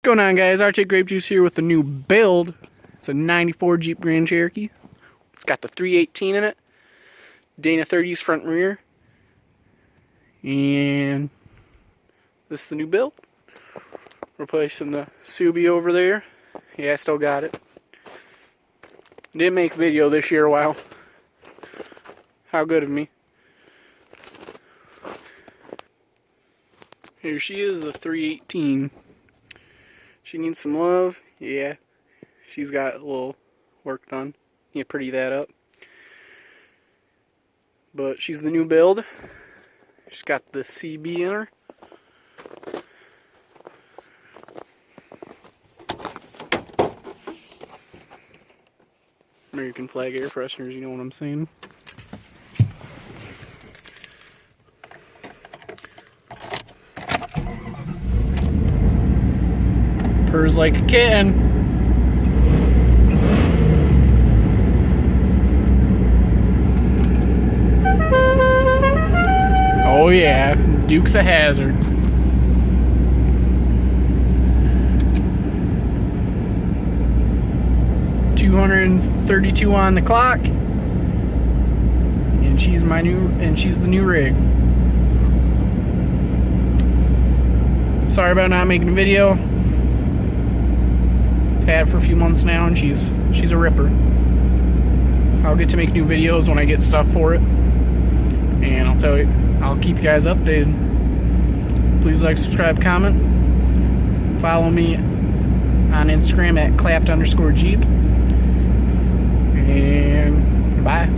Going on, guys? Arctic Grape Juice here with the new build. It's a 94 Jeep Grand Cherokee. It's got the 318 in it, Dana 30s front and rear, and this is the new build. Replacing the Subi over there. Yeah, I still got it. Didn't make a video this year. Wow, how good of me. Here she is, the 318. She needs some love. Yeah, she's got a little work done. You pretty that up. But she's the new build. She's got the CB in her. American flag air fresheners, you know what I'm saying? Purrs like a kitten. Oh yeah, Duke's a hazard. $232 on the clock, and she's the new rig. Sorry about not making a video. I've had it for a few months now, and she's a ripper. I'll get to make new videos when I get stuff for it, and I'll keep you guys updated. Please like, subscribe, comment. Follow me on Instagram at clapped_Jeep. And bye.